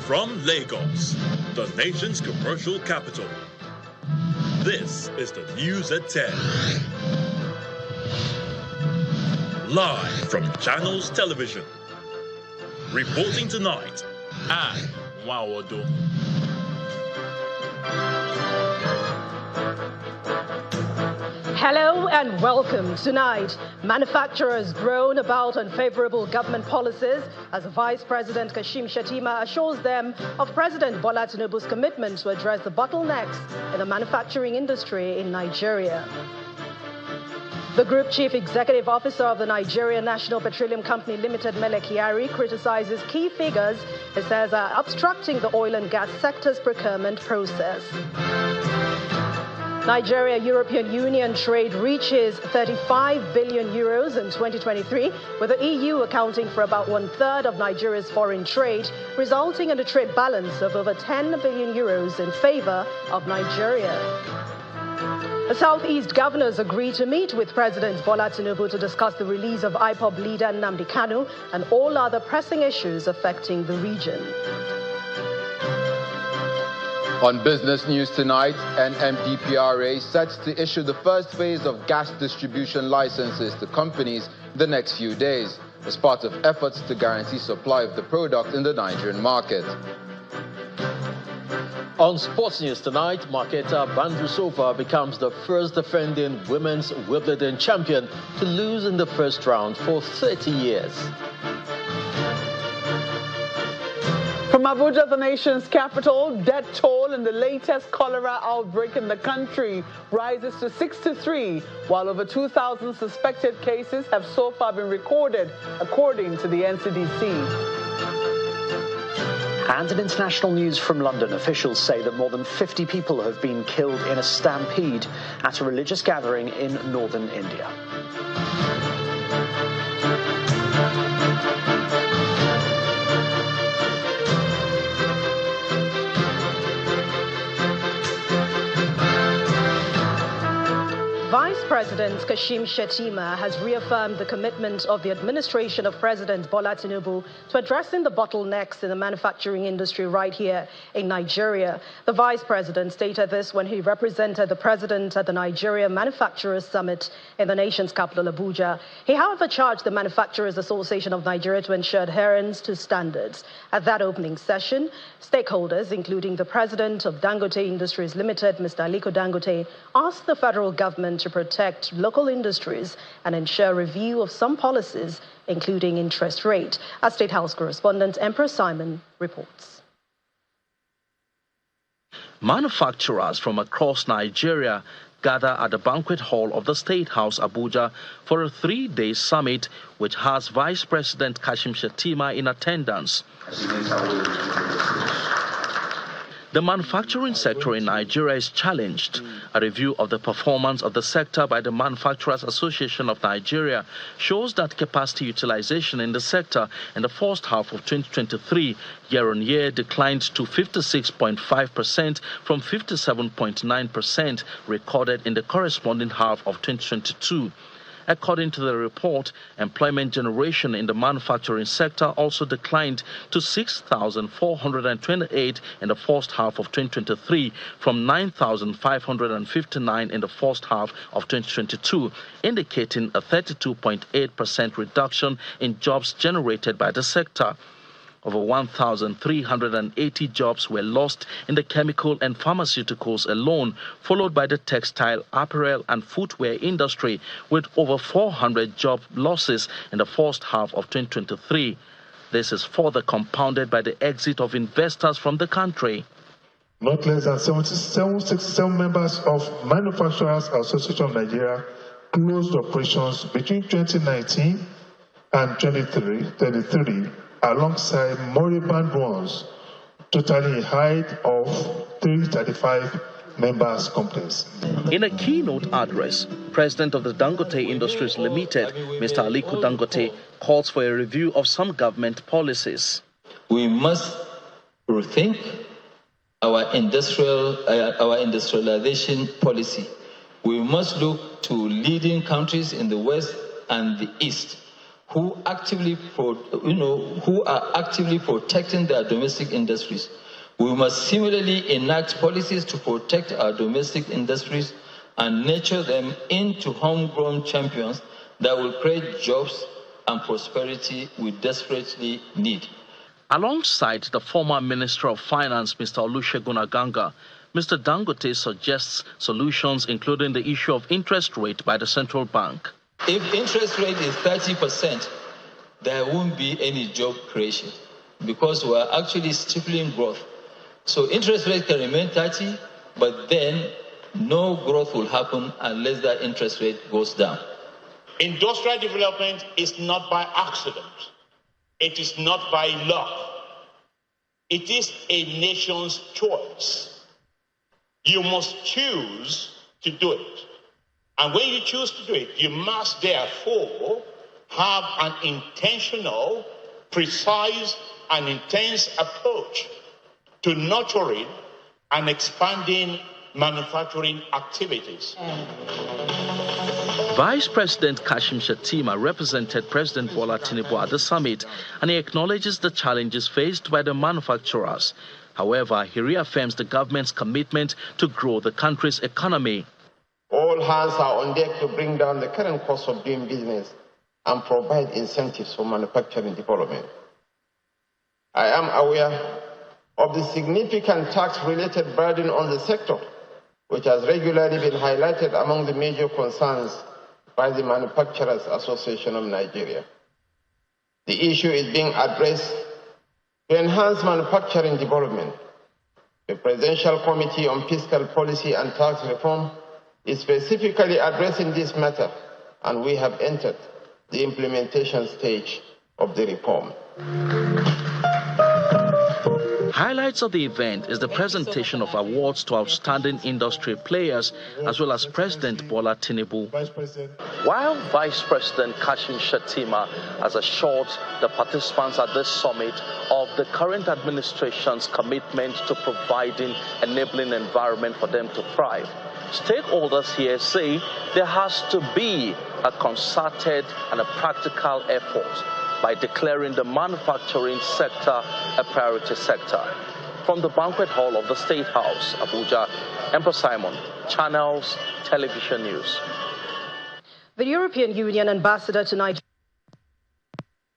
From Lagos, the nation's commercial capital, this is the News at 10. Live from Channels Television. Reporting tonight, Anne Nwawodo. Hello and welcome. Tonight, manufacturers groan about unfavorable government policies as Vice President Kashim Shettima assures them of President Bola Tinubu's commitment to address the bottlenecks in the manufacturing industry in Nigeria. The Group Chief Executive Officer of the Nigeria National Petroleum Company Limited, Mele Kyari, criticizes key figures he says are obstructing the oil and gas sector's procurement process. Nigeria-European Union trade reaches 35 billion euros in 2023, with the EU accounting for about one-third of Nigeria's foreign trade, resulting in a trade balance of over 10 billion euros in favor of Nigeria. The Southeast governors agreed to meet with President Bola Tinubu to discuss the release of IPOB leader Nnamdi Kanu and all other pressing issues affecting the region. On business news tonight, NMDPRA sets to issue the first phase of gas distribution licenses to companies the next few days as part of efforts to guarantee supply of the product in the Nigerian market. On sports news tonight, Marketa Bandrusova becomes the first defending women's Wimbledon champion to lose in the first round for 30 years. From Abuja, the nation's capital, death toll in the latest cholera outbreak in the country rises to 63, while over 2,000 suspected cases have so far been recorded, according to the NCDC. And in international news from London, officials say that more than 50 people have been killed in a stampede at a religious gathering in northern India. Vice President Kashim Shettima has reaffirmed the commitment of the administration of President Bola Tinubu to addressing the bottlenecks in the manufacturing industry right here in Nigeria. The Vice President stated this when he represented the President at the Nigeria Manufacturers Summit in the nation's capital, Abuja. He, however, charged the Manufacturers Association of Nigeria to ensure adherence to standards. At that opening session, stakeholders, including the President of Dangote Industries Limited, Mr. Aliko Dangote, asked the federal government to protect local industries and ensure review of some policies, including interest rate. Our State House correspondent, Emperor Simon, reports. Manufacturers from across Nigeria gather at the banquet hall of the State House, Abuja, for a 3-day summit which has Vice President Kashim Shettima in attendance. The manufacturing sector in Nigeria is challenged. A review of the performance of the sector by the Manufacturers Association of Nigeria shows that capacity utilization in the sector in the first half of 2023 year-on-year declined to 56.5% from 57.9% recorded in the corresponding half of 2022. According to the report, employment generation in the manufacturing sector also declined to 6,428 in the first half of 2023 from 9,559 in the first half of 2022, indicating a 32.8% reduction in jobs generated by the sector. Over 1,380 jobs were lost in the chemical and pharmaceuticals alone, followed by the textile, apparel and footwear industry, with over 400 job losses in the first half of 2023. This is further compounded by the exit of investors from the country. Not less than 67 members of Manufacturers Association of Nigeria closed operations between 2019 and 2023, alongside moribund ones, totaling a height of 335 members' companies. In a keynote address, President of the Dangote Industries Limited, Mr. Aliko Dangote, calls for a review of some government policies. We must rethink our industrialization policy. We must look to leading countries in the West and the East who are actively protecting their domestic industries. We must similarly enact policies to protect our domestic industries and nurture them into homegrown champions that will create jobs and prosperity we desperately need. Alongside the former Minister of Finance, Mr. Olusegun Aganga, Mr. Dangote suggests solutions including the issue of interest rate by the central bank. If interest rate is 30%, there won't be any job creation because we are actually stifling growth. So interest rate can remain 30, but then no growth will happen unless that interest rate goes down. Industrial development is not by accident. It is not by luck. It is a nation's choice. You must choose to do it. And when you choose to do it, you must therefore have an intentional, precise, and intense approach to nurturing and expanding manufacturing activities. Vice President Kashim Shettima represented President Bola Tinubu at the summit, and he acknowledges the challenges faced by the manufacturers. However, he reaffirms the government's commitment to grow the country's economy. All hands are on deck to bring down the current cost of doing business and provide incentives for manufacturing development. I am aware of the significant tax-related burden on the sector, which has regularly been highlighted among the major concerns by the Manufacturers Association of Nigeria. The issue is being addressed to enhance manufacturing development. The Presidential Committee on Fiscal Policy and Tax Reform is specifically addressing this matter, and we have entered the implementation stage of the reform. Highlights of the event is the presentation of awards to outstanding industry players, as well as President Bola Tinubu. While Vice President Kashim Shettima has assured the participants at this summit of the current administration's commitment to providing enabling environment for them to thrive, stakeholders here say there has to be a concerted and a practical effort by declaring the manufacturing sector a priority sector. From the banquet hall of the State House, Abuja, Emperor Simon, Channels Television News. The European Union ambassador to Nigeria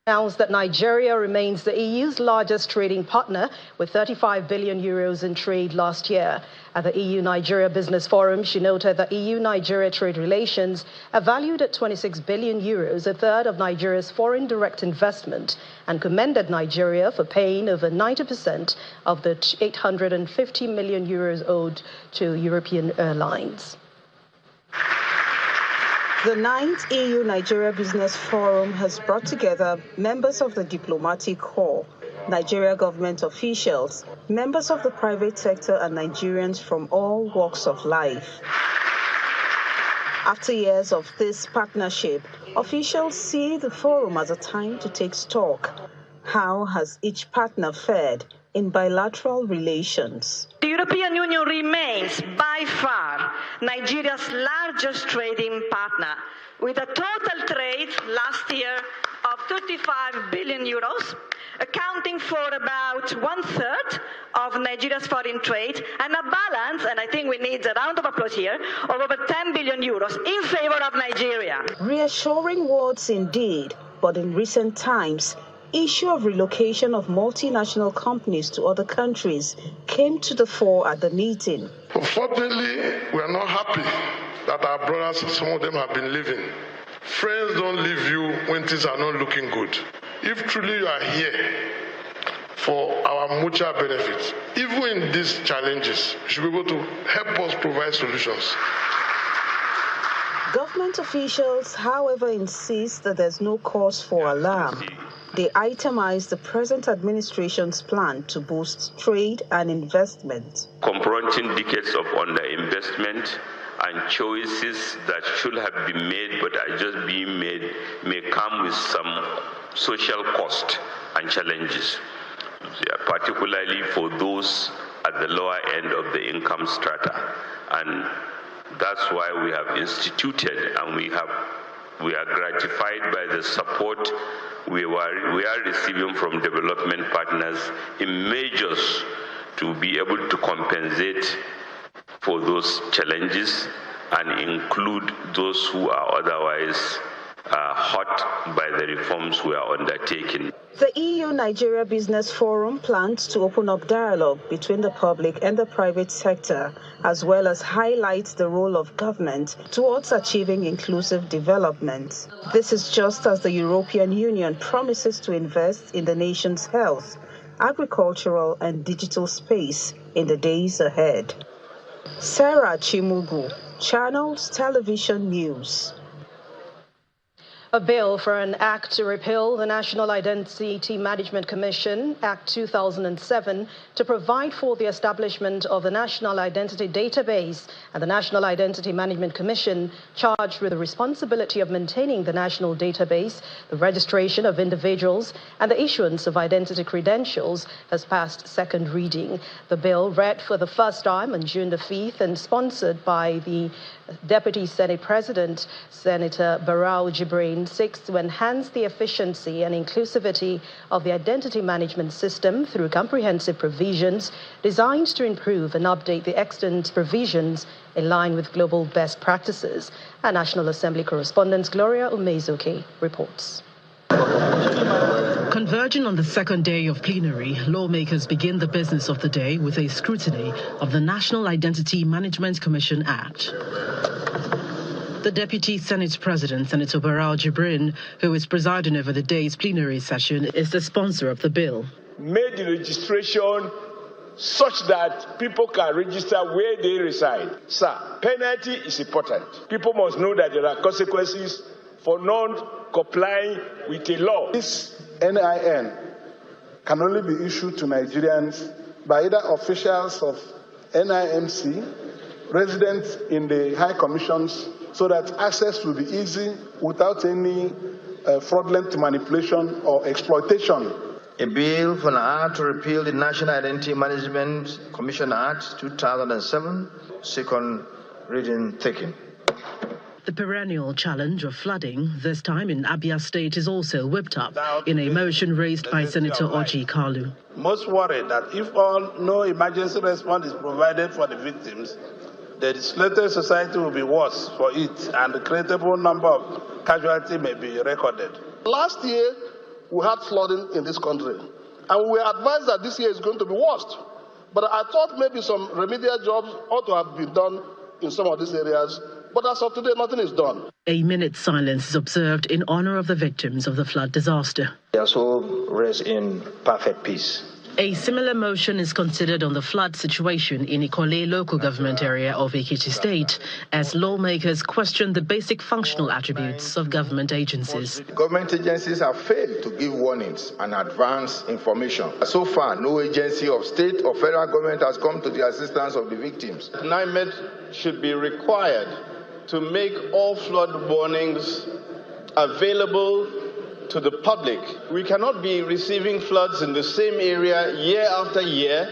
announced that Nigeria remains the EU's largest trading partner with 35 billion euros in trade last year. At the EU-Nigeria Business Forum, she noted that EU-Nigeria trade relations are valued at 26 billion euros, a third of Nigeria's foreign direct investment, and commended Nigeria for paying over 90% of the 850 million euros owed to European airlines. The 9th EU-Nigeria Business Forum has brought together members of the diplomatic corps, Nigeria government officials, members of the private sector, and Nigerians from all walks of life. After years of this partnership, officials see the forum as a time to take stock. How has each partner fared in bilateral relations? The European Union remains by far Nigeria's largest trading partner, with a total trade last year of 35 billion euros, accounting for about 1/3 of Nigeria's foreign trade, and a balance, and I think we need a round of applause here, of over 10 billion euros in favor of Nigeria. Reassuring words indeed, but in recent times, issue of relocation of multinational companies to other countries came to the fore at the meeting. Unfortunately, we are not happy that our brothers, some of them have been leaving. Friends don't leave you when things are not looking good. If truly you are here for our mutual benefit, even in these challenges, you should be able to help us provide solutions. Government officials, however, insist that there's no cause for alarm. They itemize the present administration's plan to boost trade and investment. Confronting decades of underinvestment and choices that should have been made but are just being made may come with some social cost and challenges, particularly for those at the lower end of the income strata. And that's why we have instituted and we have We are gratified by the support we are receiving from development partners in measures to be able to compensate for those challenges and include those who are otherwise hurt by the reforms we are undertaking. The EU-Nigeria Business Forum plans to open up dialogue between the public and the private sector, as well as highlight the role of government towards achieving inclusive development. This is just as the European Union promises to invest in the nation's health, agricultural and digital space in the days ahead. Sarah Chimugu, Channels Television News. A bill for an act to repeal the National Identity Management Commission, Act 2007, to provide for the establishment of the National Identity Database and the National Identity Management Commission, charged with the responsibility of maintaining the national database, the registration of individuals, and the issuance of identity credentials, has passed second reading. The bill, read for the first time on June the 5th and sponsored by the Deputy Senate President, Senator Barau Jibrin, seeks to enhance the efficiency and inclusivity of the identity management system through comprehensive provisions designed to improve and update the extant provisions in line with global best practices. Our National Assembly correspondent Gloria Umezuke reports. Converging on the second day of plenary, lawmakers begin the business of the day with a scrutiny of the National Identity Management Commission Act. The Deputy Senate President, Senator Barau Jibrin, who is presiding over the day's plenary session, is the sponsor of the bill. Made the registration such that people can register where they reside. Sir, penalty is important. People must know that there are consequences for non-complying with a law. This NIN can only be issued to Nigerians by either officials of NIMC, residents in the high commissions, so that access will be easy without any fraudulent manipulation or exploitation. A bill for an act to repeal the National Identity Management Commission Act 2007, second reading taken. The perennial challenge of flooding, this time in Abia State, is also whipped up in a motion raised by Senator Oji Kalu. Most worried that if no emergency response is provided for the victims, the desolated society will be worse for it, and the credible number of casualties may be recorded. Last year, we had flooding in this country, and we were advised that this year is going to be worse. But I thought maybe some remedial jobs ought to have been done in some of these areas. But as of today, nothing is done. A minute's silence is observed in honor of the victims of the flood disaster. Their soul rests in perfect peace. A similar motion is considered on the flood situation in Ikole local government area of Ekiti State, as lawmakers question the basic functional attributes of government agencies. Government agencies have failed to give warnings and advance information. So far, no agency of state or federal government has come to the assistance of the victims. NIMED should be required to make all flood warnings available to the public. We cannot be receiving floods in the same area year after year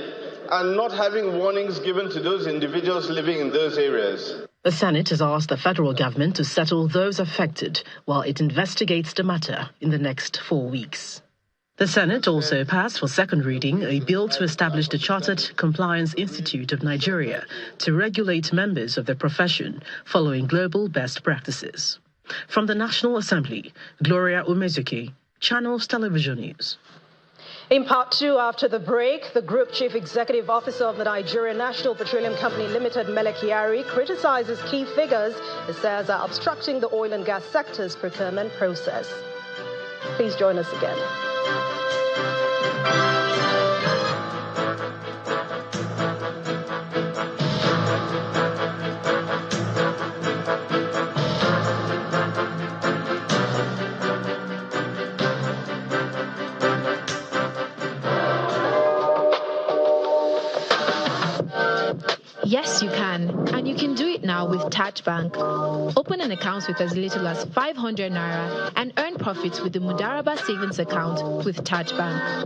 and not having warnings given to those individuals living in those areas. The Senate has asked the federal government to settle those affected while it investigates the matter in the next 4 weeks. The Senate also passed for second reading a bill to establish the Chartered Compliance Institute of Nigeria to regulate members of the profession following global best practices. From the National Assembly, Gloria Umezuki, Channels Television News. In part two, after the break, the Group Chief Executive Officer of the Nigerian National Petroleum Company Limited, Mele Kyari, criticizes key figures he says are obstructing the oil and gas sector's procurement process. Please join us again. Yes, you can. And you can do it now with Taj Bank. Open an account with as little as 500 naira and earn profits with the Mudaraba savings account with Taj Bank.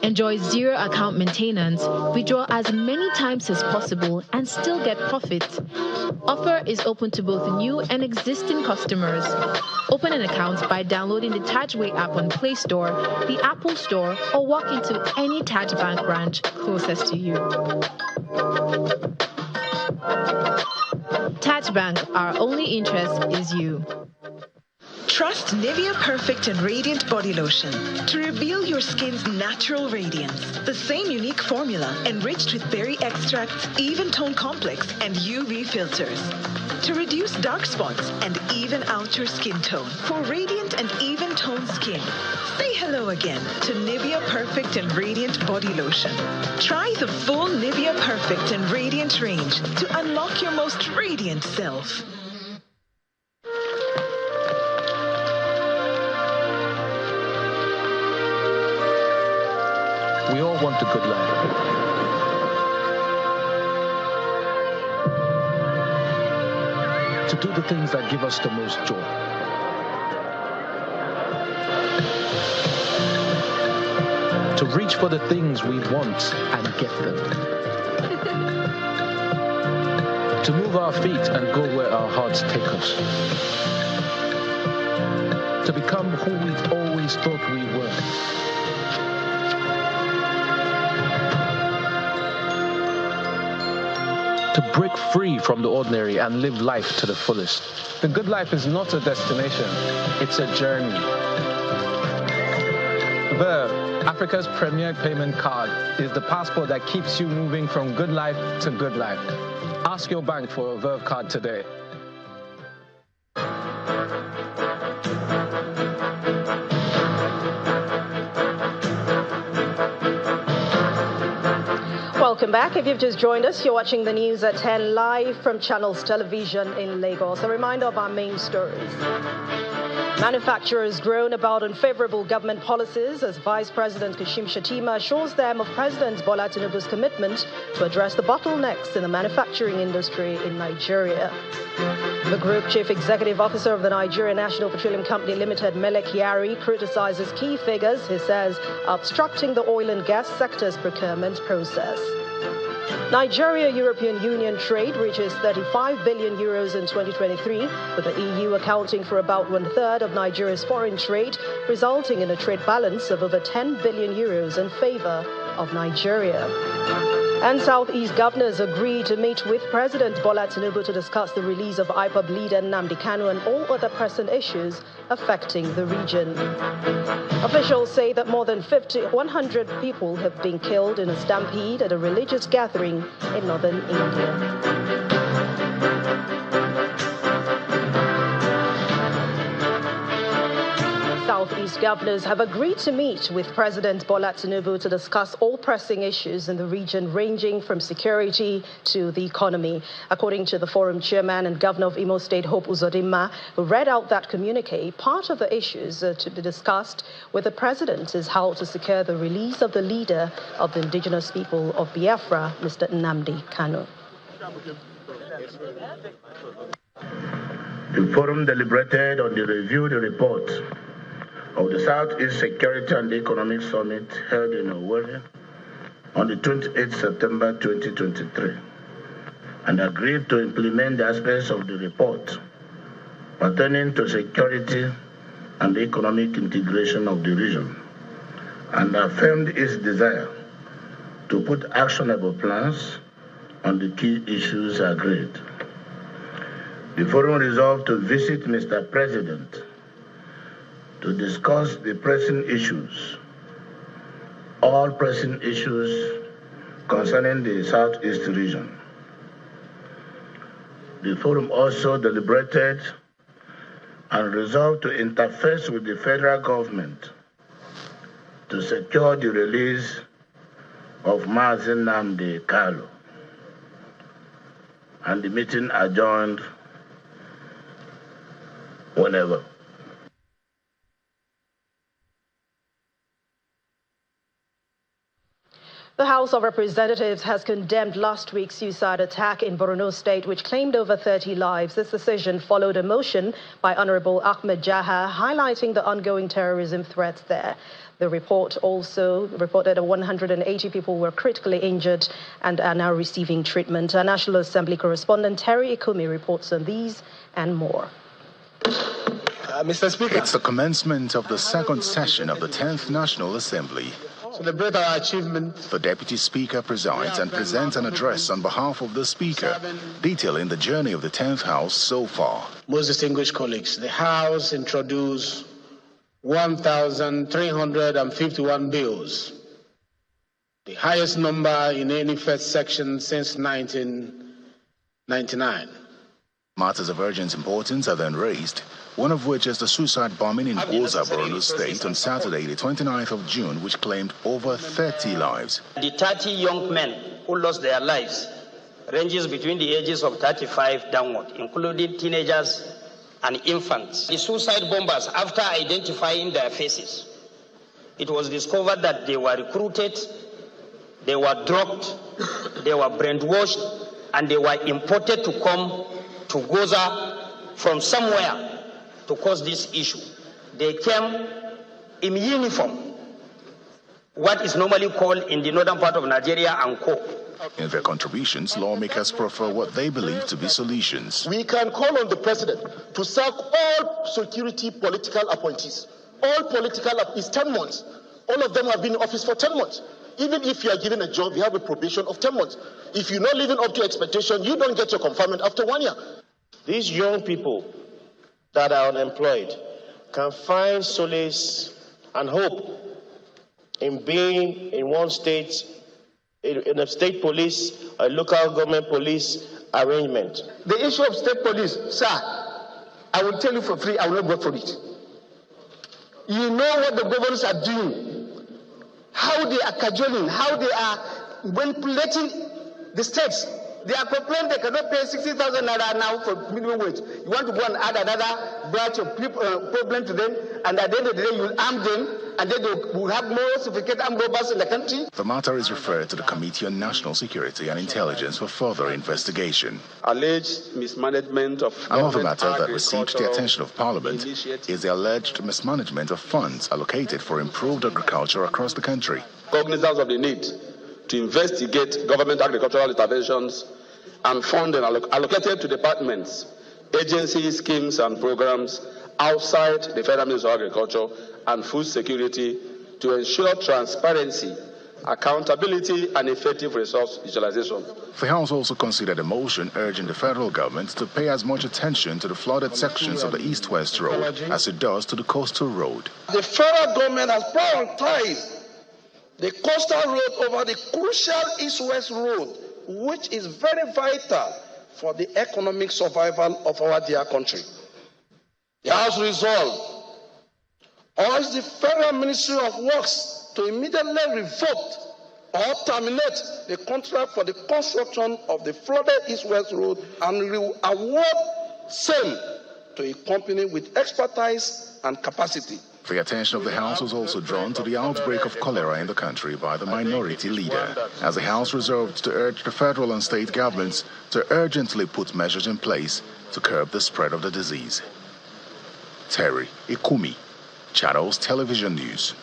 Enjoy zero account maintenance, withdraw as many times as possible, and still get profits. Offer is open to both new and existing customers. Open an account by downloading the Tajway app on Play Store, the Apple Store, or walk into any Taj Bank branch closest to you. Taj Bank, our only interest is you. Trust Nivea Perfect and Radiant Body Lotion to reveal your skin's natural radiance. The same unique formula enriched with berry extracts, even tone complex, and UV filters to reduce dark spots and even out your skin tone for radiant and even toned skin. Say hello again to Nivea Perfect and Radiant Body Lotion. Try the full Nivea Perfect and Radiant range to unlock your most radiant self. We all want a good life. To do the things that give us the most joy. To reach for the things we want and get them. To move our feet and go where our hearts take us. To become who we've always thought we were. To break free from the ordinary and live life to the fullest. The good life is not a destination, it's a journey. Verve, Africa's premier payment card, is the passport that keeps you moving from good life to good life. Ask your bank for a Verve card today. Welcome back. If you've just joined us, you're watching the news at 10 live from Channels Television in Lagos. A reminder of our main stories. Manufacturers groan about unfavorable government policies as Vice President Kashim Shettima assures them of President Bola Tinubu's commitment to address the bottlenecks in the manufacturing industry in Nigeria. The Group Chief Executive Officer of the Nigeria National Petroleum Company Limited, Mele Kyari, criticizes key figures, he says, obstructing the oil and gas sector's procurement process. Nigeria-European Union trade reaches 35 billion euros in 2023, with the EU accounting for about one-third of Nigeria's foreign trade, resulting in a trade balance of over 10 billion euros in favor of Nigeria. And Southeast governors agreed to meet with President Bola Tinubu to discuss the release of IPOB leader Nnamdi Kanu and all other pressing issues affecting the region. Officials say that more than 100 people have been killed in a stampede at a religious gathering in northern India. Southeast governors have agreed to meet with President Bola Tinubu to discuss all pressing issues in the region, ranging from security to the economy. According to the forum chairman and governor of Imo State, Hope Uzodinma, who read out that communique, part of the issues to be discussed with the president is how to secure the release of the leader of the indigenous people of Biafra, Mr. Nnamdi Kanu. The forum deliberated on the reviewed report of the Southeast Security and Economic Summit held in Owerri on the 28th September 2023 and agreed to implement the aspects of the report pertaining to security and economic integration of the region and affirmed its desire to put actionable plans on the key issues agreed. The forum resolved to visit Mr. President to discuss the pressing issues, all pressing issues concerning the Southeast region. The forum also deliberated and resolved to interface with the federal government to secure the release of Mazi Nnamdi Kanu, and the meeting adjourned whenever. The House of Representatives has condemned last week's suicide attack in Borno State, which claimed over 30 lives. This decision followed a motion by Honorable Ahmed Jaha highlighting the ongoing terrorism threats there. The report also reported that 180 people were critically injured and are now receiving treatment. Our National Assembly correspondent Terry Ikumi reports on these and more. Mr. Speaker, it's the commencement of the second session of the 10th National Assembly. Celebrate our achievement. The Deputy Speaker presides and presents an address on behalf of the Speaker, detailing the journey of the 10th House so far. Most distinguished colleagues, the House introduced 1,351 bills, the highest number in any first section since 1999. Matters of urgent importance are then raised, one of which is the suicide bombing in Goza, Borno State on Saturday, the 29th of June, which claimed over 30 lives. The 30 young men who lost their lives ranges between the ages of 35 downward, including teenagers and infants. The suicide bombers, after identifying their faces, it was discovered that they were recruited, they were drugged, they were brainwashed, and they were imported to come to Goza from somewhere to cause this issue. They came in uniform, what is normally called in the northern part of Nigeria Anko. In their contributions, lawmakers prefer what they believe to be solutions. We can call on the president to sack all security political appointees. All political is 10 months. All of them have been in office for 10 months. Even if you are given a job, you have a probation of 10 months. If you're not living up to expectation, you don't get your confinement after 1 year. These young people that are unemployed can find solace and hope in being in one state, in a state police, a local government police arrangement. The issue of state police, sir, I will tell you for free, I will not work for it. You know what the governors are doing, how they are cajoling, how they are manipulating the states. They are complaining they cannot pay 60,000 naira now for minimum wage. You want to go and add another branch of problem to them, and at the end of the day, you will arm them, and then they will have more sophisticated armed robbers in the country. The matter is referred to the Committee on National Security and Intelligence for further investigation. Alleged mismanagement of another matter that received the attention of Parliament is the alleged mismanagement of funds allocated for improved agriculture across the country. Cognizance of the need to investigate government agricultural interventions and funding allocated to departments, agencies, schemes and programs outside the Federal Ministry of Agriculture and Food Security to ensure transparency, accountability and effective resource utilization. The House also considered a motion urging the federal government to pay as much attention to the flooded sections of the East-West Road as it does to the coastal road. The federal government has prioritized the coastal road over the crucial East-West Road, which is very vital for the economic survival of our dear country. The House resolved urged the Federal Ministry of Works to immediately revoke or terminate the contract for the construction of the flooded East-West Road and award same to a company with expertise and capacity. The attention of the House was also drawn to the outbreak of cholera in the country by the minority leader, as the House resolved to urge the federal and state governments to urgently put measures in place to curb the spread of the disease. Terry Ikumi, Channels Television News.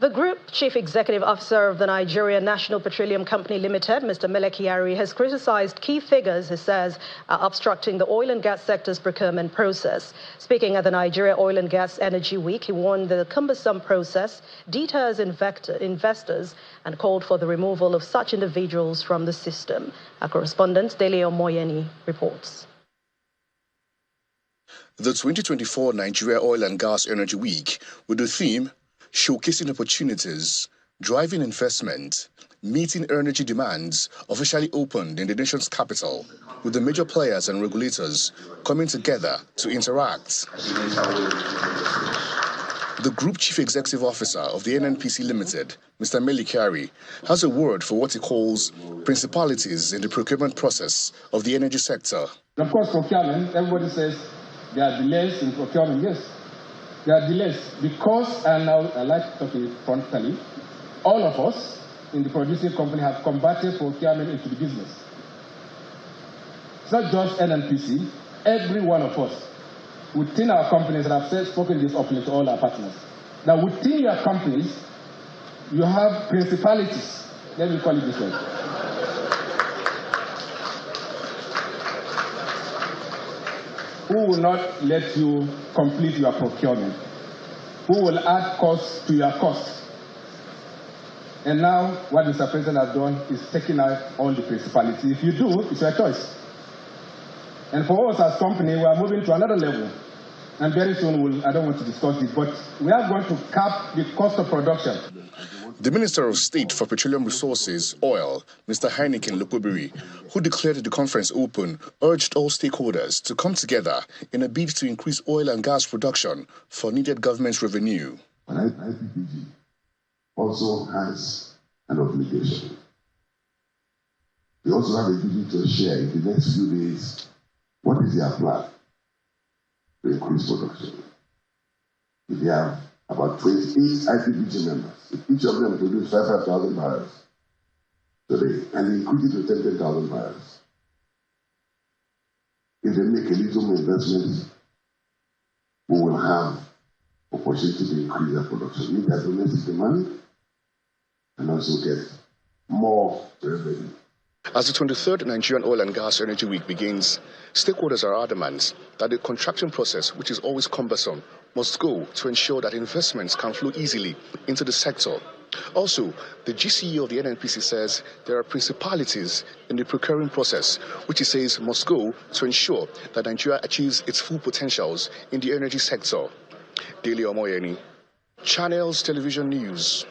The Group Chief Executive Officer of the Nigeria National Petroleum Company Limited, Mr. Mele Kyari, has criticized key figures, he says, are obstructing the oil and gas sector's procurement process. Speaking at the Nigeria Oil and Gas Energy Week, he warned the cumbersome process deters investors and called for the removal of such individuals from the system. Our correspondent, Dele Omoyeni, reports. The 2024 Nigeria Oil and Gas Energy Week, with the theme Showcasing Opportunities, Driving Investment, Meeting Energy Demands, officially opened in the nation's capital, with the major players and regulators coming together to interact. The Group Chief Executive Officer of the NNPC Limited, Mr. Mele Kyari, has a word for what he calls principalities in the procurement process of the energy sector. Of course, procurement, everybody says there are delays in procurement. Yes, there are delays because, and now I like to talk frontally, all of us, in the producing company have converted procurement into the business. It's not just NNPC, every one of us within our companies, and I've spoken this openly to all our partners. Now, within your companies, you have principalities. Let me call it this way. Who will not let you complete your procurement? Who will add costs to your costs? And now, what Mr. President has done is taking out all the principalities. If you do, it's your choice. And for us as a company, we are moving to another level. And very soon, I don't want to discuss this, but we are going to cap the cost of production. The Minister of State for Petroleum Resources, Oil, Mr. Heineken Lukubiri, who declared the conference open, urged all stakeholders to come together in a bid to increase oil and gas production for needed government revenue. IPPG also has an obligation. We also have a duty to share in the next few days what is their plan to increase production. If they have about 28 IPPG members, if each of them produce 5,000 barrels today, and they increase it to 10,000 barrels, if they make a little more investment, we will have opportunity to increase our production, meet our domestic demand, and also get more revenue. As the 23rd Nigerian Oil and Gas Energy Week begins, stakeholders are adamant that the contracting process, which is always cumbersome, must go to ensure that investments can flow easily into the sector. Also, the GCE of the NNPC says there are principalities in the procuring process, which he says must go to ensure that Nigeria achieves its full potentials in the energy sector. Daily Omoyeni, Channels Television News.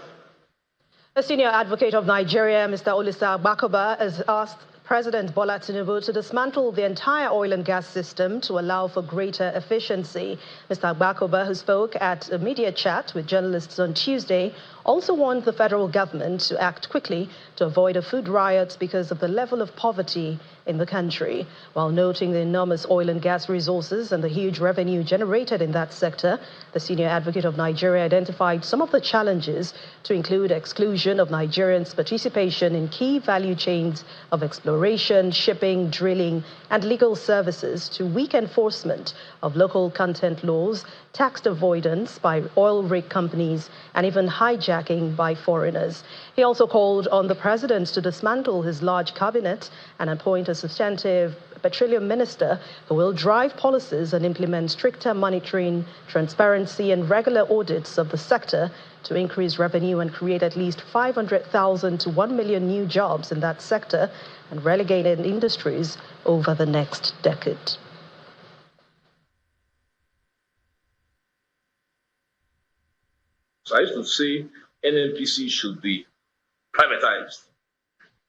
A senior advocate of Nigeria, Mr. Olisa Agbakoba, has asked President Bola Tinubu to dismantle the entire oil and gas system to allow for greater efficiency. Mr. Agbakoba, who spoke at a media chat with journalists on Tuesday, also warned the federal government to act quickly to avoid a food riot because of the level of poverty in the country. While noting the enormous oil and gas resources and the huge revenue generated in that sector, the senior advocate of Nigeria identified some of the challenges, to include exclusion of Nigerians' participation in key value chains of exploration, shipping, drilling, and legal services, to weak enforcement of local content laws, tax avoidance by oil rig companies, and even hijacking by foreigners. He also called on the president to dismantle his large cabinet and appoint a substantive petroleum minister who will drive policies and implement stricter monitoring, transparency, and regular audits of the sector to increase revenue and create at least 500,000 to 1 million new jobs in that sector and relegated industries over the next decade. So I used to say NNPC should be privatized,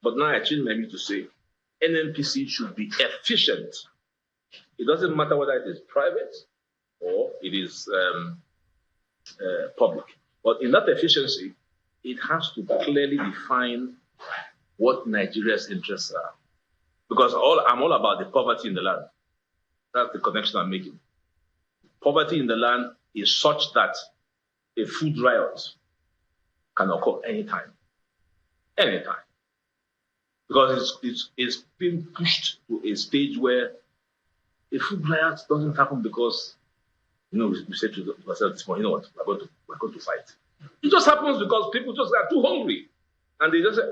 but now I change my mind to say NNPC should be efficient. It doesn't matter whether it is private or it is public. But in that efficiency, it has to clearly define what Nigeria's interests are. Because I'm all about the poverty in the land. That's the connection I'm making. Poverty in the land is such that a food riot can occur anytime. Anytime. Because it's been pushed to a stage where a food riot doesn't happen because, we said to ourselves this morning, we're going to fight. It just happens because people just are too hungry. And they just say,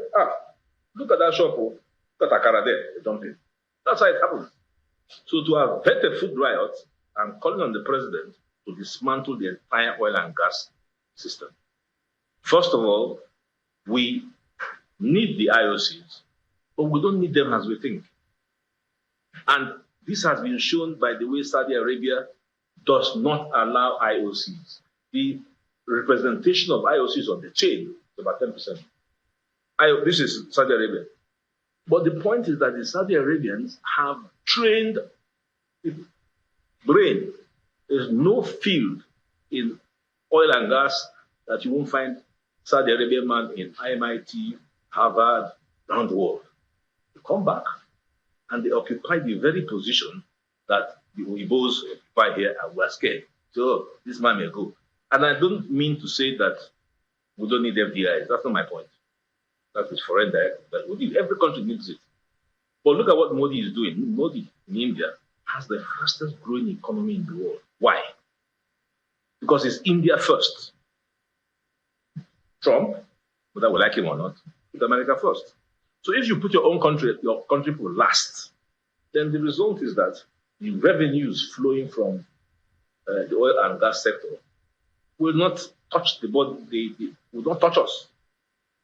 look at that shop, look at Akara there, they dump it. That's how it happens. So to avert a food riot, I'm calling on the president to dismantle the entire oil and gas system. First of all, we need the IOCs, but we don't need them as we think. And this has been shown by the way Saudi Arabia does not allow IOCs. The representation of IOCs on the chain is about 10%. This is Saudi Arabia. But the point is that the Saudi Arabians have trained brain. There's no field in oil and gas that you won't find Saudi Arabian man in MIT, Harvard, around the world. They come back and they occupy the very position that the Uibos occupy here, and we're scared. So this man may go. And I don't mean to say that we don't need FDIs. That's not my point. That is foreign direct. But every country needs it. But look at what Modi is doing. Modi in India has the fastest growing economy in the world. Why? Because it's India first. Trump, whether we like him or not, put America first. So if you put your country for last, then the result is that the revenues flowing from the oil and gas sector will not touch the body, they will not touch us.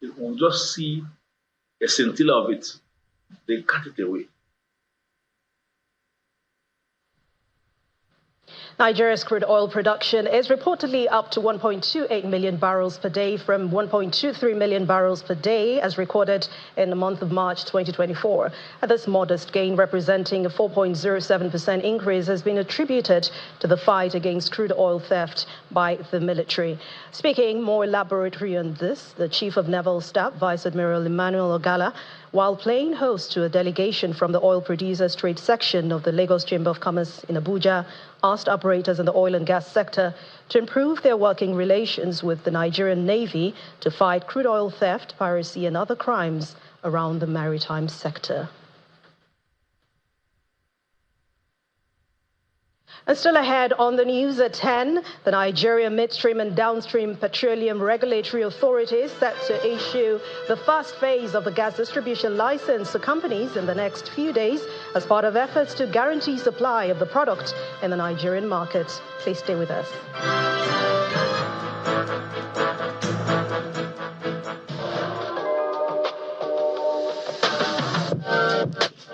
It will just see a scintilla of it. They cut it away. Nigeria's crude oil production is reportedly up to 1.28 million barrels per day from 1.23 million barrels per day as recorded in the month of March 2024. This modest gain, representing a 4.07% increase, has been attributed to the fight against crude oil theft by the military. Speaking more elaborately on this, the Chief of Naval Staff, Vice Admiral Emmanuel Ogala, while playing host to a delegation from the oil producers trade section of the Lagos Chamber of Commerce in Abuja, asked operators in the oil and gas sector to improve their working relations with the Nigerian Navy to fight crude oil theft, piracy, and other crimes around the maritime sector. And still ahead on the news at 10, the Nigeria Midstream and Downstream Petroleum Regulatory Authority is set to issue the first phase of the gas distribution license to companies in the next few days as part of efforts to guarantee supply of the product in the Nigerian market. Please stay with us.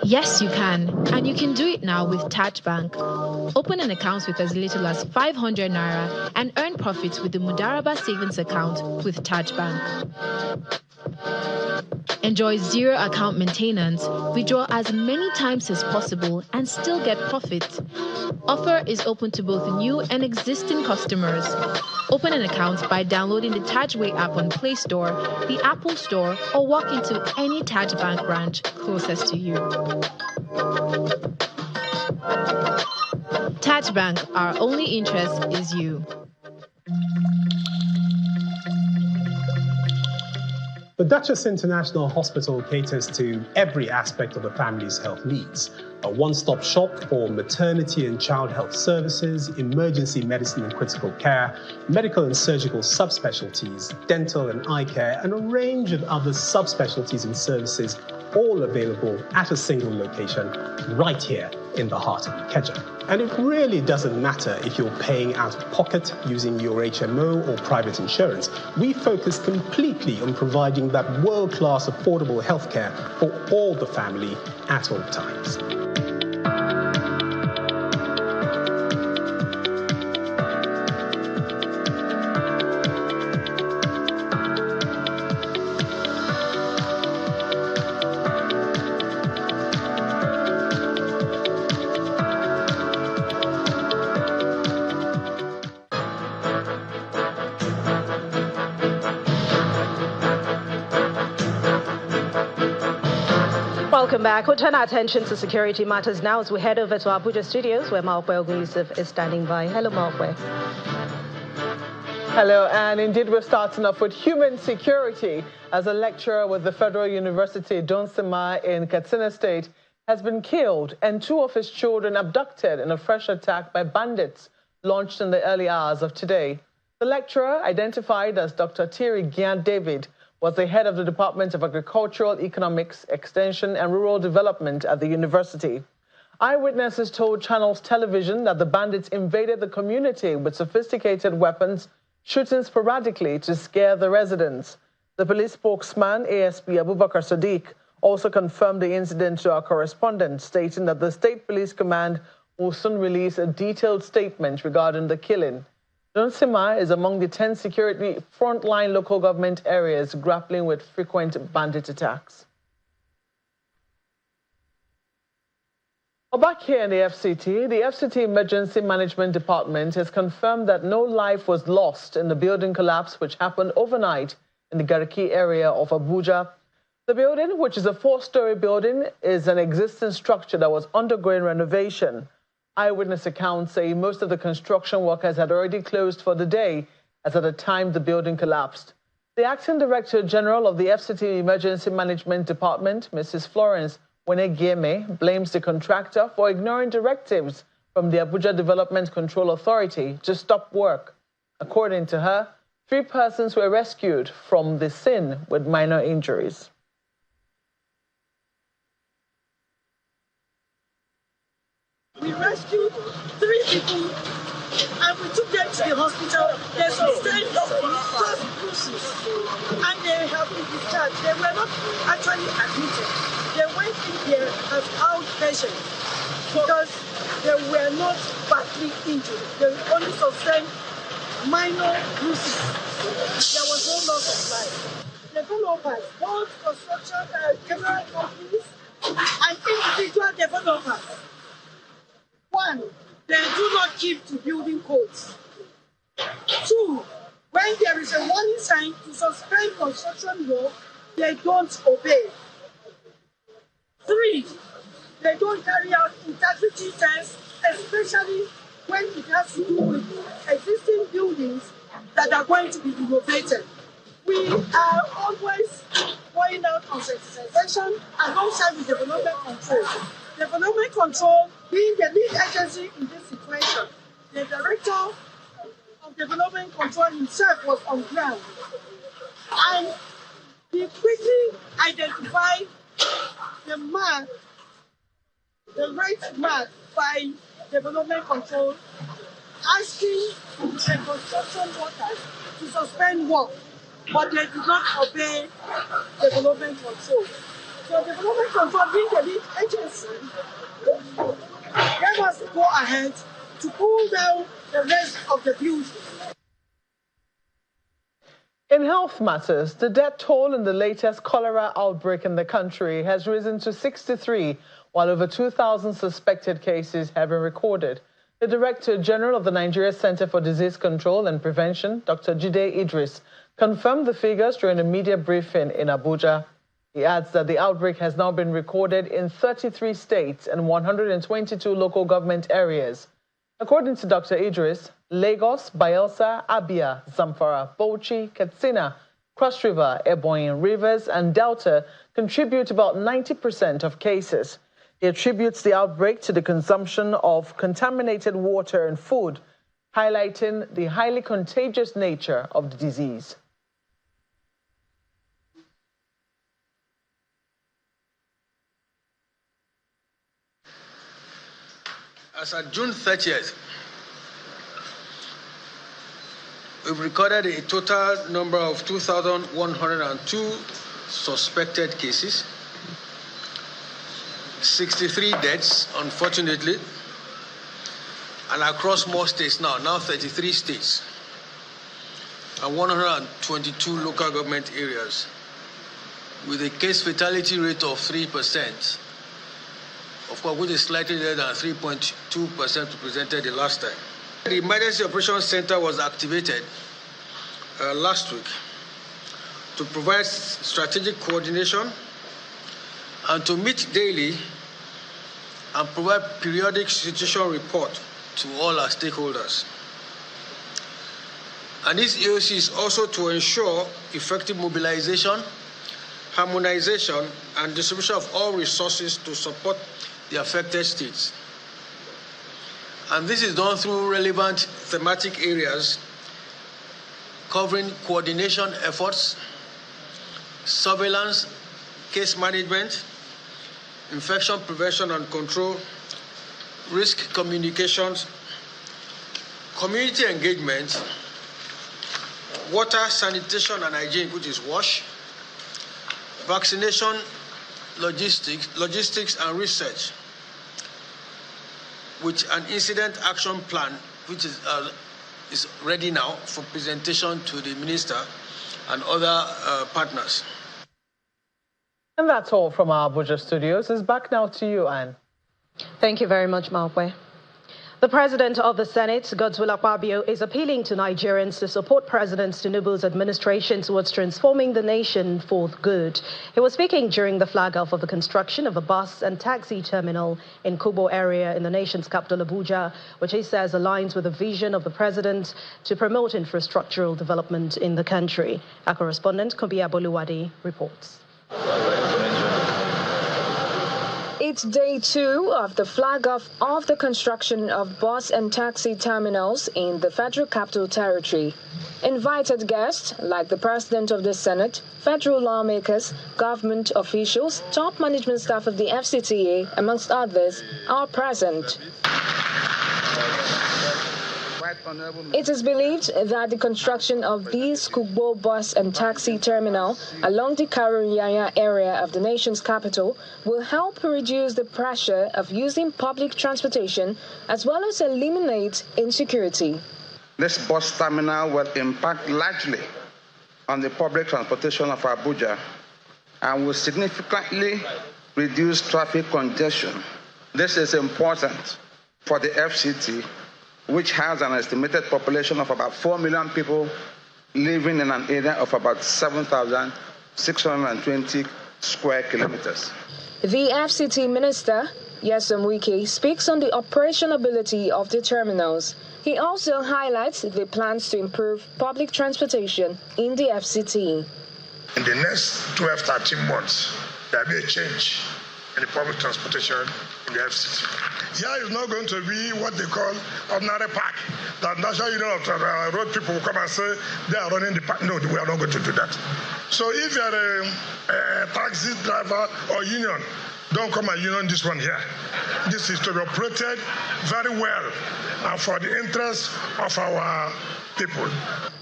Yes, you can. And you can do it now with Taj Bank. Open an account with as little as 500 Naira and earn profits with the Mudaraba savings account with Taj Bank. Enjoy zero account maintenance, withdraw as many times as possible, and still get profit. Offer is open to both new and existing customers. Open an account by downloading the Tajway app on Play Store, the Apple Store, or walk into any Taj Bank branch closest to you. Taj Bank, our only interest is you. The Duchess International Hospital caters to every aspect of the family's health needs. A one-stop shop for maternity and child health services, emergency medicine and critical care, medical and surgical subspecialties, dental and eye care, and a range of other subspecialties and services, all available at a single location right here in the heart of Ikeja. And it really doesn't matter if you're paying out of pocket using your HMO or private insurance. We focus completely on providing that world-class affordable healthcare for all the family at all times. Welcome back. We'll turn our attention to security matters now as we head over to Abuja studios where Malkwe Ogunyusuf is standing by. Hello, Malkwe. Hello, and indeed we're starting off with human security as a lecturer with the Federal University Donsima in Katsina State has been killed and two of his children abducted in a fresh attack by bandits launched in the early hours of today. The lecturer, identified as Dr. Thierry Gian David, was the head of the Department of Agricultural Economics, Extension and Rural Development at the university. Eyewitnesses told Channels Television that the bandits invaded the community with sophisticated weapons, shooting sporadically to scare the residents. The police spokesman, ASP Abubakar Sadiq, also confirmed the incident to our correspondent, stating that the State Police Command will soon release a detailed statement regarding the killing. Donsima is among the 10 security frontline local government areas grappling with frequent bandit attacks. Back here in the FCT Emergency Management Department has confirmed that no life was lost in the building collapse which happened overnight in the Gariki area of Abuja. The building, which is a 4-story building, is an existing structure that was undergoing renovation. Eyewitness accounts say most of the construction workers had already closed for the day as at the time the building collapsed. The Acting Director General of the FCT Emergency Management Department, Mrs. Florence Wenegeme, blames the contractor for ignoring directives from the Abuja Development Control Authority to stop work. According to her, 3 persons were rescued from the scene with minor injuries. We rescued 3 people and we took them to the hospital. They sustained just bruises and they have been discharged. They were not actually admitted. They went in here as outpatients because they were not badly injured. They only sustained minor bruises. There was no loss of life. Developers, both construction general companies and individual developers. 1, they do not keep to building codes. 2, when there is a warning sign to suspend construction work, they don't obey. 3, they don't carry out integrity tests, especially when it has to do with existing buildings that are going to be renovated. We are always going out on sensitization alongside with development control. Development control being the lead agency in this situation. The director of development control himself was on ground. And he quickly identified the mark, the right mark by development control, asking the construction workers to suspend work, but they did not obey development control. So development control being the lead agency gave us to go ahead to pull down the rest of the building. In health matters, the death toll in the latest cholera outbreak in the country has risen to 63, while over 2,000 suspected cases have been recorded. The Director General of the Nigeria Center for Disease Control and Prevention, Dr. Jide Idris, confirmed the figures during a media briefing in Abuja. He adds that the outbreak has now been recorded in 33 states and 122 local government areas. According to Dr. Idris, Lagos, Bayelsa, Abia, Zamfara, Bauchi, Katsina, Cross River, Ebonyi, Rivers, and Delta contribute about 90% of cases. He attributes the outbreak to the consumption of contaminated water and food, highlighting the highly contagious nature of the disease. As of June 30th, we've recorded a total number of 2,102 suspected cases, 63 deaths, unfortunately, and across more states now 33 states, and 122 local government areas, with a case fatality rate of 3%. Of course, which is slightly less than 3.2% represented the last time. The Emergency Operations Center was activated last week to provide strategic coordination and to meet daily and provide periodic situation report to all our stakeholders. And this EOC is also to ensure effective mobilization, harmonization, and distribution of all resources to support the affected states. And this is done through relevant thematic areas covering coordination efforts, surveillance, case management, infection prevention and control, risk communications, community engagement, water, sanitation and hygiene, which is WASH, vaccination, logistics and research, with an incident action plan, which is ready now for presentation to the minister and other partners. And that's all from our Abuja studios. It's back now to you, Anne. Thank you very much, Malwe. The President of the Senate, Godswill Akpabio, is appealing to Nigerians to support President Tinubu's administration towards transforming the nation for good. He was speaking during the flag-off of the construction of a bus and taxi terminal in Kubo area in the nation's capital, Abuja, which he says aligns with the vision of the President to promote infrastructural development in the country. Our correspondent, Kobiya Boluwade, reports. It's day 2 of the flag-off of the construction of bus and taxi terminals in the Federal Capital Territory. Invited guests like the President of the Senate, federal lawmakers, government officials, top management staff of the FCTA, amongst others, are present. It is believed that the construction of these Kubo bus and taxi terminal along the Karunyaya area of the nation's capital will help reduce the pressure of using public transportation as well as eliminate insecurity. This bus terminal will impact largely on the public transportation of Abuja and will significantly reduce traffic congestion. This is important for the FCT, which has an estimated population of about 4 million people living in an area of about 7,620 square kilometers. The FCT Minister, Nyesom Wike, speaks on the operationability of the terminals. He also highlights the plans to improve public transportation in the FCT. In the next 12-13 months, there will be a change in the public transportation in the FCT. Here is not going to be what they call ordinary park. That National Union of Road people will come and say they are running the park. No, we are not going to do that. So if you are a taxi driver or union, don't come and union this one here. This is to be operated very well and for the interest of our people.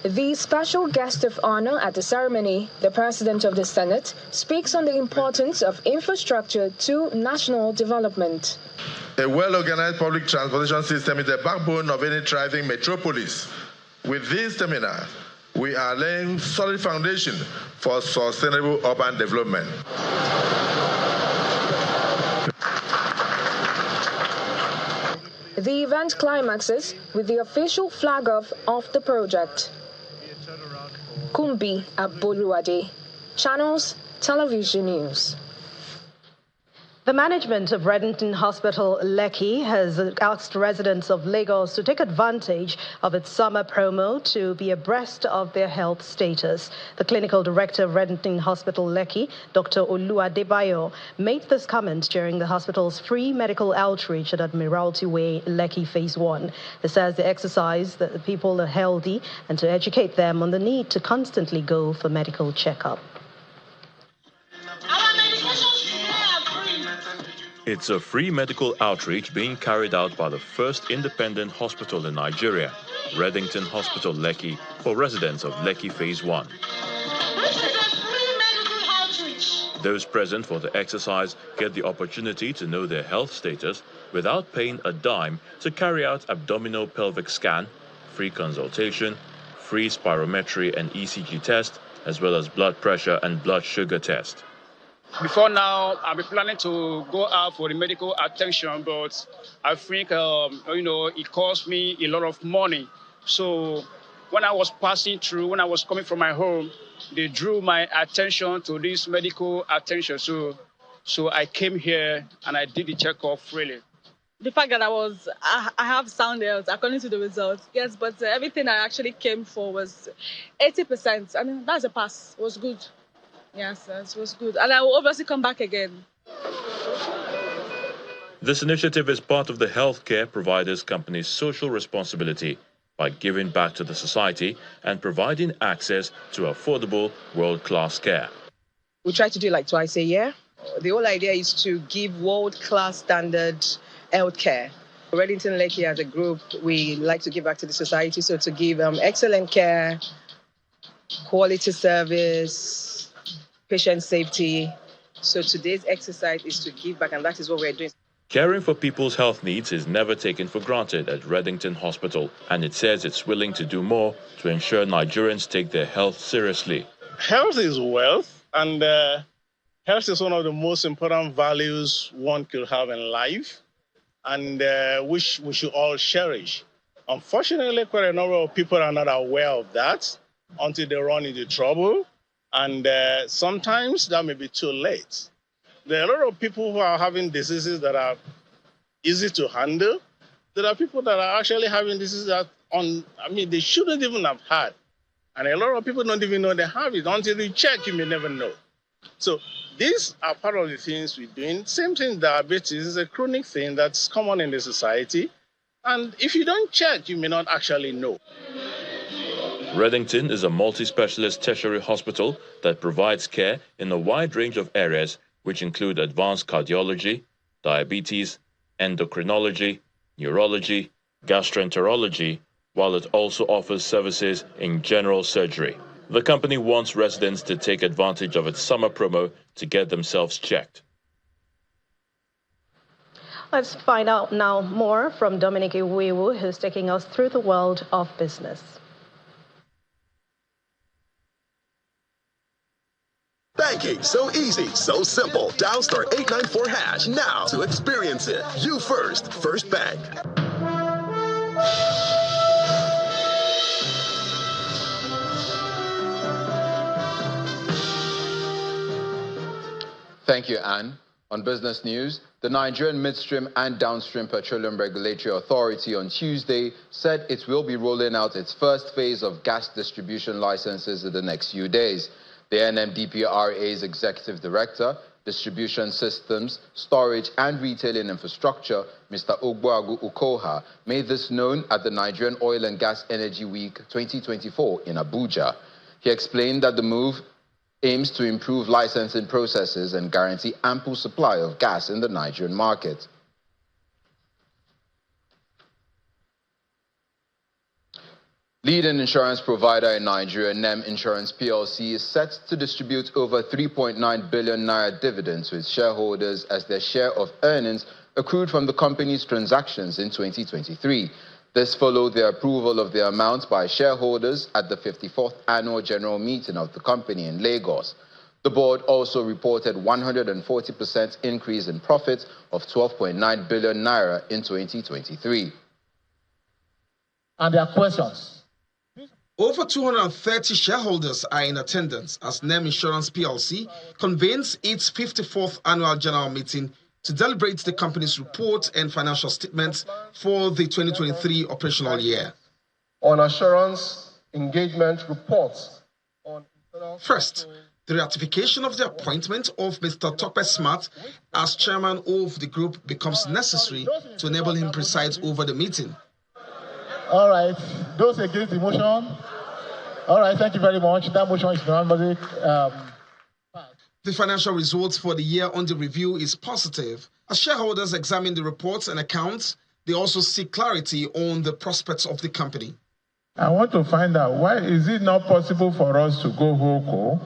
The special guest of honor at the ceremony, the President of the Senate, speaks on the importance of infrastructure to national development. A well-organized public transportation system is the backbone of any thriving metropolis. With these terminals, we are laying solid foundation for sustainable urban development. The event climaxes with the official flag-off of the project. Kumbi Aboluwade, Channels Television News. The management of Reddington Hospital, Lekki, has asked residents of Lagos to take advantage of its summer promo to be abreast of their health status. The clinical director of Reddington Hospital, Lekki, Dr. Oluwadebayo, made this comment during the hospital's free medical outreach at Admiralty Way, Lekki Phase 1. He says they exercise that the people are healthy and to educate them on the need to constantly go for medical checkup. It's a free medical outreach being carried out by the first independent hospital in Nigeria, Reddington Hospital, Lekki, for residents of Lekki Phase 1. This is a free medical outreach. Those present for the exercise get the opportunity to know their health status without paying a dime to carry out abdominal pelvic scan, free consultation, free spirometry and ECG test, as well as blood pressure and blood sugar test. Before now, I've been planning to go out for the medical attention, but I think, it cost me a lot of money. So when I was passing through, when I was coming from my home, they drew my attention to this medical attention. So I came here and I did the checkup freely. The fact that I have sound health according to the results, yes, but everything I actually came for was 80%. I mean, that's a pass. It was good. Yes, it was good. And I will obviously come back again. This initiative is part of the healthcare providers company's social responsibility by giving back to the society and providing access to affordable world-class care. We try to do like twice a year. The whole idea is to give world-class standard healthcare. Reddington Lekki as a group, we like to give back to the society, so to give excellent care, quality service, patient safety. So today's exercise is to give back, and that is what we're doing. Caring for people's health needs is never taken for granted at Reddington Hospital, and it says it's willing to do more to ensure Nigerians take their health seriously. Health is wealth, and health is one of the most important values one could have in life. and which we should all cherish. Unfortunately, quite a number of people are not aware of that until they run into trouble, and sometimes that may be too late. There are a lot of people who are having diseases that are easy to handle. There are people that are actually having diseases that they shouldn't even have had. And a lot of people don't even know they have it. Until you check, you may never know. So these are part of the things we're doing. Same thing, diabetes is a chronic thing that's common in the society. And if you don't check, you may not actually know. Reddington is a multi-specialist tertiary hospital that provides care in a wide range of areas, which include advanced cardiology, diabetes, endocrinology, neurology, gastroenterology, while it also offers services in general surgery. The company wants residents to take advantage of its summer promo to get themselves checked. Let's find out now more from Dominic Iwewu, who's taking us through the world of business. Banking, so easy, so simple. Dial *894# now to experience it. You first, First Bank. Thank you, Anne. On business news, the Nigerian Midstream and Downstream Petroleum Regulatory Authority on Tuesday said it will be rolling out its first phase of gas distribution licenses in the next few days. The NMDPRA's Executive Director, Distribution Systems, Storage and Retailing Infrastructure, Mr. Ogbuagu Ukoha, made this known at the Nigerian Oil and Gas Energy Week 2024 in Abuja. He explained that the move aims to improve licensing processes and guarantee ample supply of gas in the Nigerian market. Leading insurance provider in Nigeria, NEM Insurance PLC, is set to distribute over 3.9 billion naira dividends to its shareholders as their share of earnings accrued from the company's transactions in 2023. This followed the approval of the amount by shareholders at the 54th Annual General Meeting of the company in Lagos. The board also reported 140% increase in profit of 12.9 billion naira in 2023. And there are questions. Over 230 shareholders are in attendance as NEM Insurance PLC convenes its 54th Annual General Meeting to deliberate the company's report and financial statements for the 2023 operational year. On assurance engagement reports. First, the ratification of the appointment of Mr. Tope Smart as chairman of the group becomes necessary to enable him preside over the meeting. All right, those against the motion? All right, thank you very much. That motion is normally The financial results for the year under review is positive. As shareholders examine the reports and accounts, they also seek clarity on the prospects of the company. I want to find out, why is it not possible for us to go whole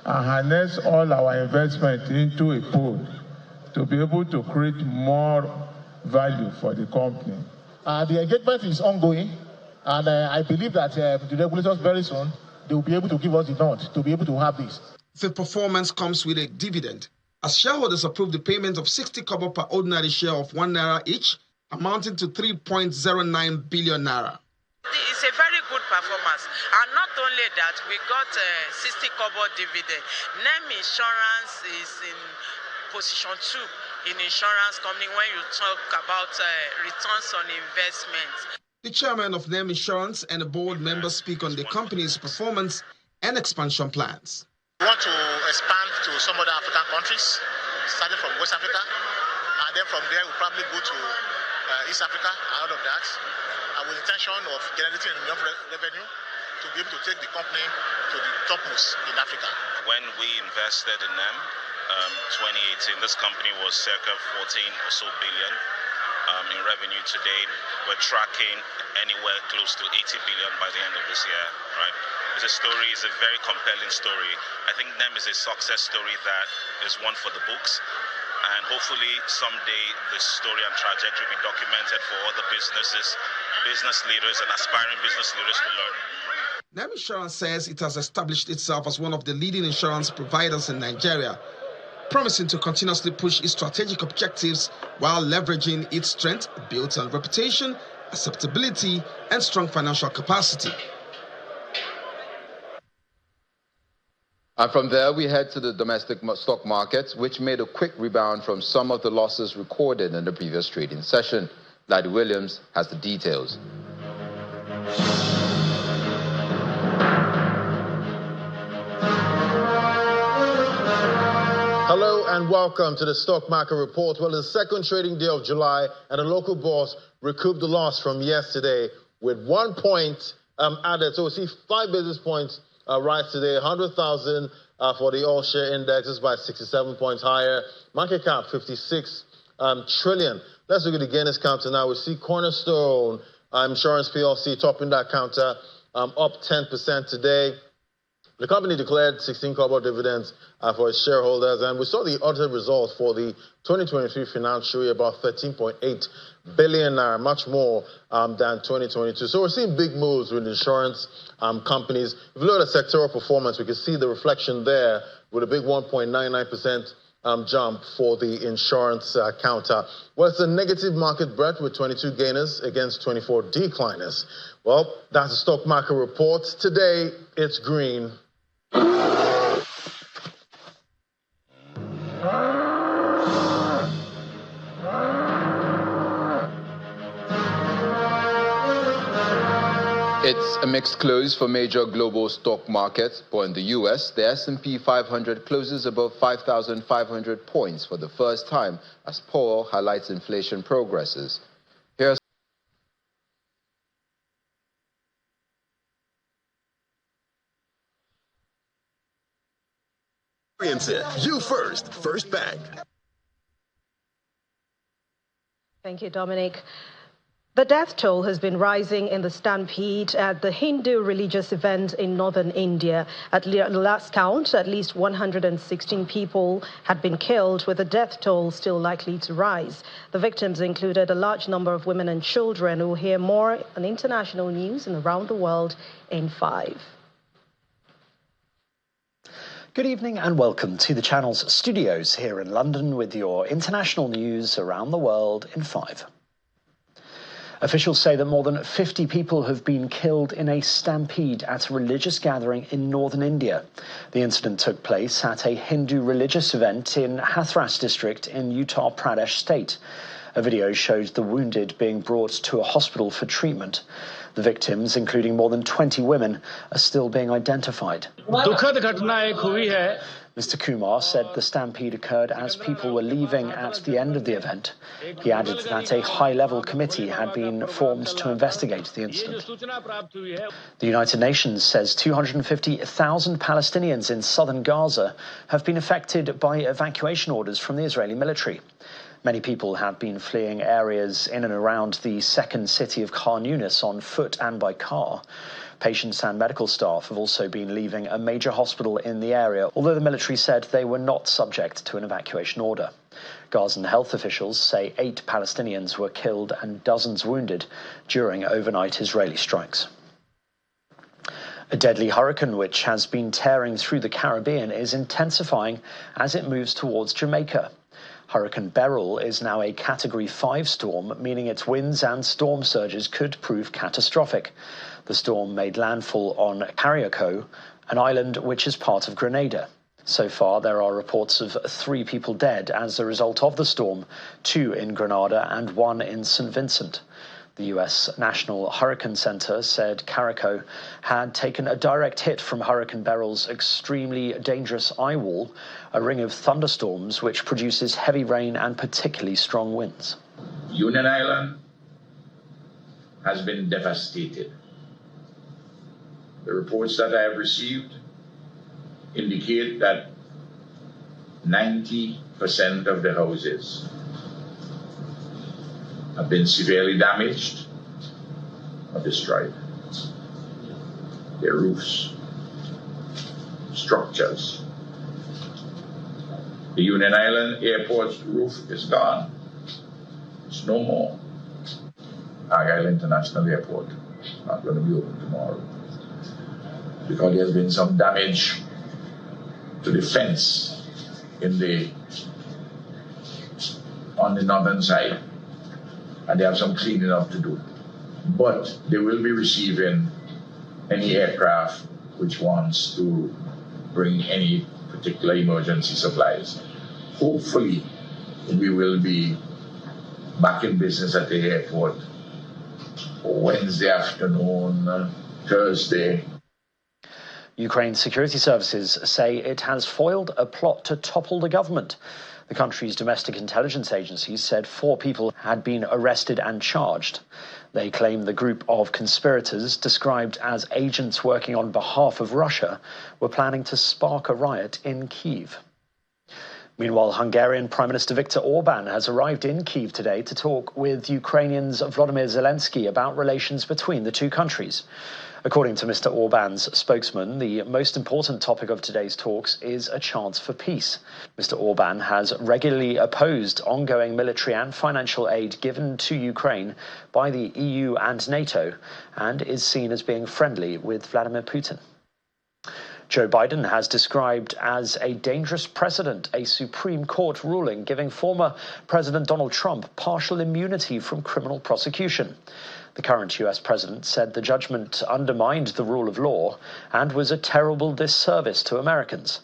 and harness all our investment into a pool to be able to create more value for the company? The engagement is ongoing, and I believe that the regulators very soon, they will be able to give us the nod to be able to have this. The performance comes with a dividend, as shareholders approved the payment of 60 kobo per ordinary share of 1 naira each, amounting to 3.09 billion naira. It's a very good performance, and not only that, we got 60 kobo dividend. NEM Insurance is in position 2 in insurance company when you talk about returns on investment. The chairman of NEM Insurance and the board members speak on the company's performance and expansion plans. We want to expand to some other African countries, starting from West Africa, and then from there we'll probably go to East Africa and all of that, with the intention of generating enough revenue to be able to take the company to the topmost in Africa. When we invested in NEM, 2018, this company was circa 14 or so billion in revenue. Today, we're tracking anywhere close to 80 billion by the end of this year, right? It's a story, it's a very compelling story. I think NEM is a success story that is one for the books, and hopefully someday this story and trajectory will be documented for other businesses, business leaders and aspiring business leaders to learn. NEM Insurance says it has established itself as one of the leading insurance providers in Nigeria. promising to continuously push its strategic objectives while leveraging its strength built on reputation, acceptability, and strong financial capacity. And from there, we head to the domestic stock markets, which made a quick rebound from some of the losses recorded in the previous trading session. Laddie Williams has the details. Hello and welcome to the Stock Market Report. Well, the second trading day of July, and the local bourse recouped the loss from yesterday with 1 point added. So we see 5 basis points rise today, 100,000 for the all-share index. Is by 67 points higher. Market cap 56 trillion. Let's look at the Guinness counter now. We see Cornerstone Insurance PLC topping that counter, up 10% today. The company declared 16 kobo dividends for its shareholders, and we saw the audited results for the 2023 financial year, about 13.8 billion naira, much more than 2022. So we're seeing big moves with insurance companies. If you look at the sectoral performance, we can see the reflection there with a big 1.99% jump for the insurance counter. Well, it's a negative market breadth with 22 gainers against 24 decliners. Well, that's the stock market report. Today, it's green. It's a mixed close for major global stock markets, but in the U.S., the S&P 500 closes above 5,500 points for the first time as Powell highlights inflation progresses. Here's You First, First Bank. Thank you, Dominic. The death toll has been rising in the stampede at the Hindu religious event in northern India. At the last count, at least 116 people had been killed, with the death toll still likely to rise. The victims included a large number of women and children. We'll hear more on international news and around the world in 5. Good evening and welcome to the channel's studios here in London with your international news around the world in 5. Officials say that more than 50 people have been killed in a stampede at a religious gathering in northern India. The incident took place at a Hindu religious event in Hathras district in Uttar Pradesh state. A video shows the wounded being brought to a hospital for treatment. The victims, including more than 20 women, are still being identified. Mr. Kumar said the stampede occurred as people were leaving at the end of the event. He added that a high-level committee had been formed to investigate the incident. The United Nations says 250,000 Palestinians in southern Gaza have been affected by evacuation orders from the Israeli military. Many people have been fleeing areas in and around the second city of Khan Yunis on foot and by car. Patients and medical staff have also been leaving a major hospital in the area, although the military said they were not subject to an evacuation order. Gazan health officials say 8 Palestinians were killed and dozens wounded during overnight Israeli strikes. A deadly hurricane which has been tearing through the Caribbean is intensifying as it moves towards Jamaica. Hurricane Beryl is now a Category 5 storm, meaning its winds and storm surges could prove catastrophic. The storm made landfall on Carriacou, an island which is part of Grenada. So far, there are reports of 3 people dead as a result of the storm, 2 in Grenada and 1 in St. Vincent. The U.S. National Hurricane Center said Carriacou had taken a direct hit from Hurricane Beryl's extremely dangerous eye wall, a ring of thunderstorms which produces heavy rain and particularly strong winds. Union Island has been devastated. The reports that I have received indicate that 90% of the houses have been severely damaged or destroyed. Their roofs, structures. The Union Island Airport's roof is gone. It's no more. Argyle International Airport not going to be open tomorrow because there has been some damage to the fence on the northern side, and they have some cleaning up to do. But they will be receiving any aircraft which wants to bring any particular emergency supplies. Hopefully, we will be back in business at the airport Wednesday afternoon, Thursday. Ukraine's security services say it has foiled a plot to topple the government. The country's domestic intelligence agencies said 4 people had been arrested and charged. They claim the group of conspirators, described as agents working on behalf of Russia, were planning to spark a riot in Kyiv. Meanwhile, Hungarian Prime Minister Viktor Orban has arrived in Kyiv today to talk with Ukrainians Volodymyr Zelensky about relations between the two countries. According to Mr. Orban's spokesman, the most important topic of today's talks is a chance for peace. Mr. Orban has regularly opposed ongoing military and financial aid given to Ukraine by the EU and NATO, and is seen as being friendly with Vladimir Putin. Joe Biden has described as a dangerous precedent a Supreme Court ruling giving former President Donald Trump partial immunity from criminal prosecution. The current US president said the judgment undermined the rule of law and was a terrible disservice to Americans.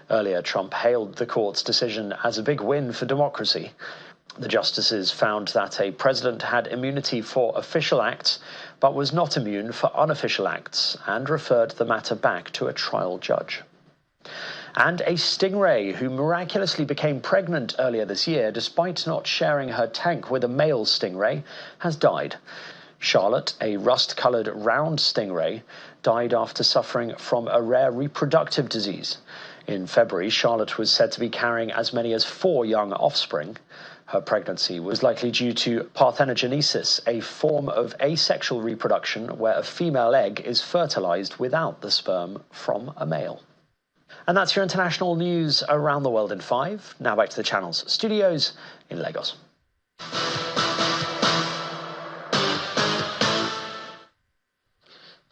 Earlier, Trump hailed the court's decision as a big win for democracy. The justices found that a president had immunity for official acts, but was not immune for unofficial acts, and referred the matter back to a trial judge. And a stingray who miraculously became pregnant earlier this year, despite not sharing her tank with a male stingray, has died. Charlotte, a rust-coloured round stingray, died after suffering from a rare reproductive disease. In February, Charlotte was said to be carrying as many as 4 young offspring. Her pregnancy was likely due to parthenogenesis, a form of asexual reproduction where a female egg is fertilized without the sperm from a male. And that's your international news around the world in 5. Now back to the channel's studios in Lagos.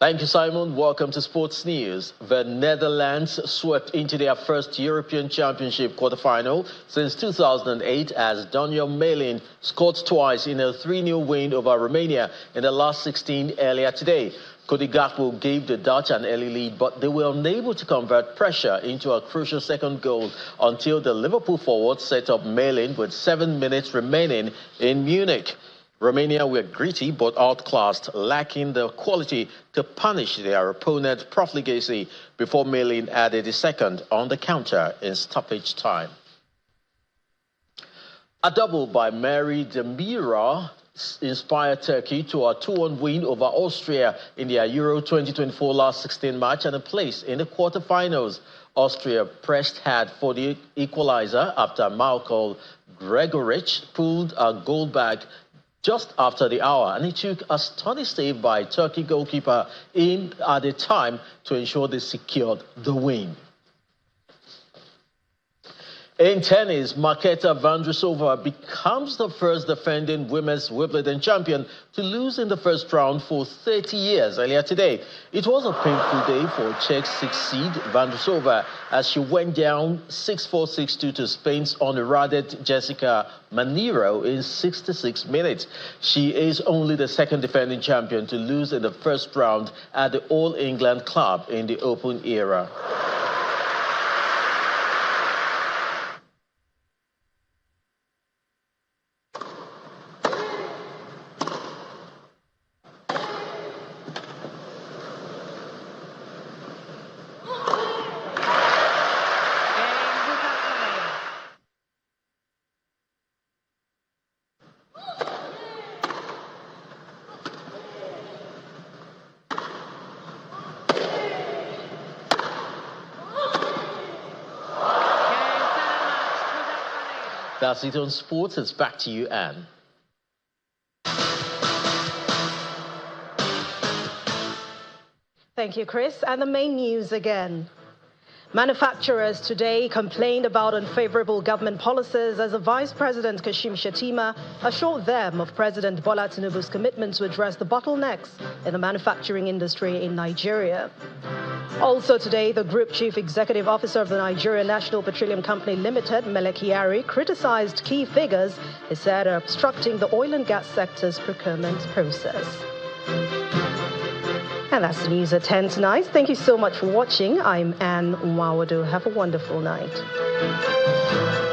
Thank you, Simon. Welcome to Sports News. The Netherlands swept into their first European Championship quarterfinal since 2008 as Daniel Malin scored twice in a 3-0 win over Romania in the last 16 earlier today. Cody Gakpo gave the Dutch an early lead, but they were unable to convert pressure into a crucial second goal until the Liverpool forward set up Malin with 7 minutes remaining in Munich. Romania were gritty but outclassed, lacking the quality to punish their opponent profligacy before Malin added a second on the counter in stoppage time. A double by Mary Demira inspired Turkey to a 2-1 win over Austria in their Euro 2024 last 16 match and a place in the quarterfinals. Austria pressed hard for the equalizer after Malcolm Gregoric pulled a goal back just after the hour, and it took a stunning save by Turkey goalkeeper in at the time to ensure they secured the win. In tennis, Marketa Vondrousova becomes the first defending women's Wimbledon champion to lose in the first round for 30 years earlier today. It was a painful day for Czech 6th seed Vondrousova as she went down 6-4, 6-2 to Spain's uneraded Jessica Manero in 66 minutes. She is only the second defending champion to lose in the first round at the All England Club in the Open era. That's it on sports. It's back to you, Anne. Thank you, Chris. And the main news again. Manufacturers today complained about unfavorable government policies as the Vice President Kashim Shettima assured them of President Bola Tinubu's commitment to address the bottlenecks in the manufacturing industry in Nigeria. Also today, the Group Chief Executive Officer of the Nigerian National Petroleum Company Limited, Mele Kyari, criticized key figures he said are obstructing the oil and gas sector's procurement process. And that's the news at 10 tonight. Thank you so much for watching. I'm Anne Nwawado. Have a wonderful night.